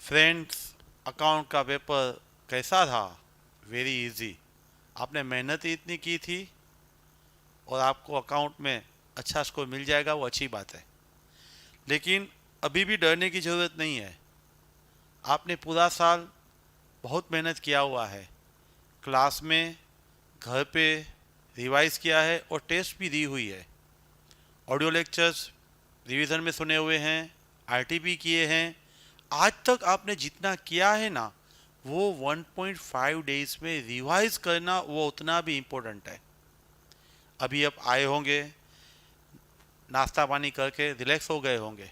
Friends, account का paper कैसा था? Very easy. आपने मेहनत ही इतनी की थी और आपको अकाउंट में अच्छा स्कोर मिल जाएगा, वो अच्छी बात है। लेकिन अभी भी डरने की ज़रूरत नहीं है। आपने पूरा साल बहुत मेहनत किया हुआ है। क्लास में, घर पे रिवाइज किया है और टेस्ट भी दी हुई है। ऑडियो लेक्चर्स रिवीजन में सुने हुए हैं, आरटीपी किए हैं। आज तक आपने जितना किया है ना, वो 1.5 डेज में रिवाइज करना वो उतना भी इम्पोर्टेंट है। अभी आप आए होंगे, नाश्ता पानी करके रिलैक्स हो गए होंगे।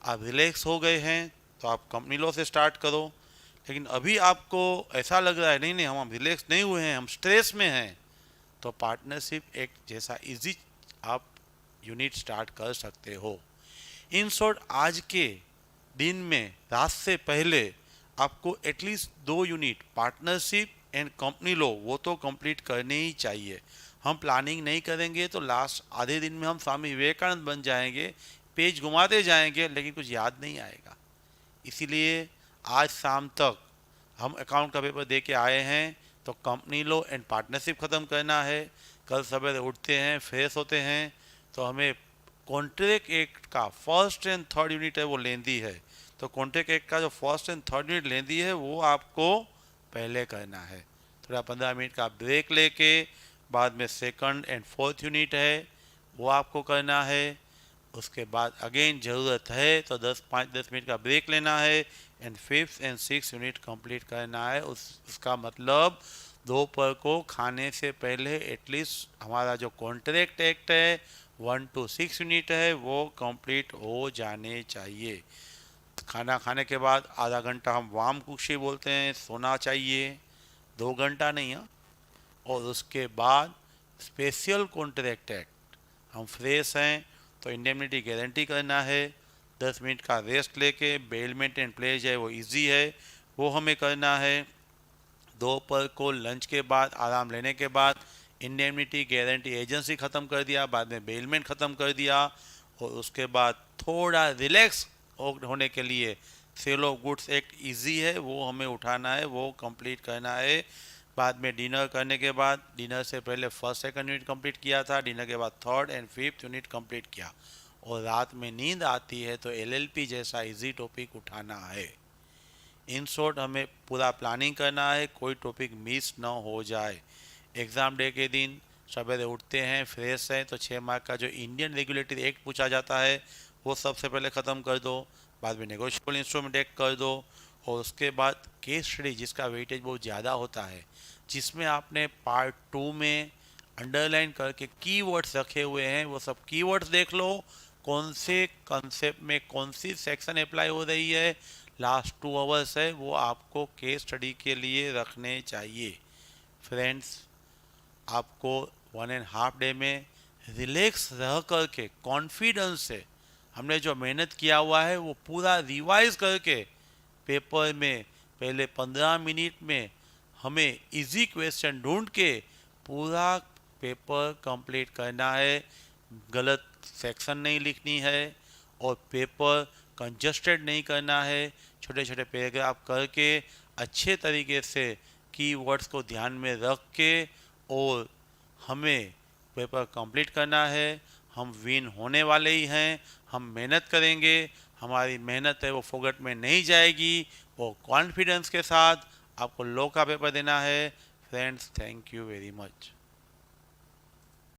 आप रिलैक्स हो गए हैं तो आप कंपनी लॉ से स्टार्ट करो। लेकिन अभी आपको ऐसा लग रहा है नहीं नहीं, हम रिलैक्स नहीं हुए हैं, हम स्ट्रेस में हैं, तो पार्टनरशिप एक्ट जैसा इजी आप यूनिट स्टार्ट कर सकते हो। इन शॉर्ट, आज के दिन में रात से पहले आपको at least 2 unit partnership and company लो वो तो कंप्लीट करने ही चाहिए। हम प्लानिंग नहीं करेंगे तो लास्ट आधे दिन में हम स्वामी विवेकानंद बन जाएंगे, पेज घुमाते जाएंगे लेकिन कुछ याद नहीं आएगा। इसीलिए आज शाम तक हम अकाउंट का पेपर दे के आए हैं तो कंपनी लो एंड पार्टनरशिप ख़त्म करना है। कल सवेरे उठते हैं, फ्रेश होते हैं, तो हमें कॉन्ट्रैक्ट एक्ट का फर्स्ट एंड थर्ड यूनिट है वो लेंदी है। तो कॉन्ट्रैक्ट एक्ट का जो फर्स्ट एंड थर्ड यूनिट लेंदी है वो आपको पहले करना है। थोड़ा 15 मिनट का ब्रेक लेके बाद में सेकंड एंड फोर्थ यूनिट है वो आपको करना है। उसके बाद अगेन ज़रूरत है तो 5-10 मिनट का ब्रेक लेना है and fifth and six unit complete करना है। उसका मतलब दोपहर को खाने से पहले एटलीस्ट हमारा जो कॉन्ट्रैक्ट एक्ट है 1 to 6 यूनिट है वो कंप्लीट हो जाने चाहिए। खाना खाने के बाद आधा घंटा हम वार्म कुक्षी बोलते हैं, सोना चाहिए, 2 घंटा नहीं। हाँ, और उसके बाद स्पेशल कॉन्ट्रैक्ट एक्ट, हम फ्रेश हैं तो इंडेमनिटी गारंटी करना है। 10 मिनट का रेस्ट लेके बेलमेंट एंड प्लेज है वो इजी है, वो हमें करना है। दोपहर को लंच के बाद आराम लेने के बाद इंडेमनिटी गारंटी एजेंसी ख़त्म कर दिया, बाद में बेलमेंट ख़त्म कर दिया और उसके बाद थोड़ा रिलैक्स होने के लिए sale of goods act easy है वो हमें उठाना है, वो कंप्लीट करना है। बाद में डिनर करने के बाद, डिनर से पहले फर्स्ट सेकंड यूनिट कंप्लीट किया था, डिनर के बाद third and fifth unit complete किया। और रात में नींद आती है तो एलएलपी जैसा इजी टॉपिक उठाना है। इन शॉर्ट, हमें पूरा प्लानिंग करना है, कोई टॉपिक मिस ना हो जाए। एग्ज़ाम डे के दिन सवेरे उठते हैं, फ्रेश हैं, तो 6 मार्क का जो इंडियन रेगुलेटरी एक्ट पूछा जाता है वो सबसे पहले ख़त्म कर दो। बाद में नेगोशिएबल इंस्ट्रूमेंट एक्ट कर दो और उसके बाद केस स्टडी जिसका वेटेज बहुत ज़्यादा होता है, जिसमें आपने पार्ट 2 में अंडरलाइन करके कीवर्ड्स रखे हुए हैं, वो सब कीवर्ड्स देख लो। कौन से कंसेप्ट में कौन सी सेक्शन अप्लाई हो रही है, लास्ट 2 आवर्स है वो आपको केस स्टडी के लिए रखने चाहिए। फ्रेंड्स, आपको 1.5 डे में रिलैक्स रह करके कॉन्फिडेंस से हमने जो मेहनत किया हुआ है वो पूरा रिवाइज करके पेपर में पहले 15 मिनट में हमें इजी क्वेश्चन ढूंढ के पूरा पेपर कंप्लीट करना है। गलत सेक्शन नहीं लिखनी है और पेपर कंजस्टेड नहीं करना है। छोटे छोटे पैराग्राफ करके अच्छे तरीके से कीवर्ड्स को ध्यान में रख के और हमें पेपर कंप्लीट करना है। हम विन होने वाले ही हैं, हम मेहनत करेंगे, हमारी मेहनत है वो फोगट में नहीं जाएगी। वो कॉन्फिडेंस के साथ आपको लॉ का पेपर देना है। Friends, thank you very much.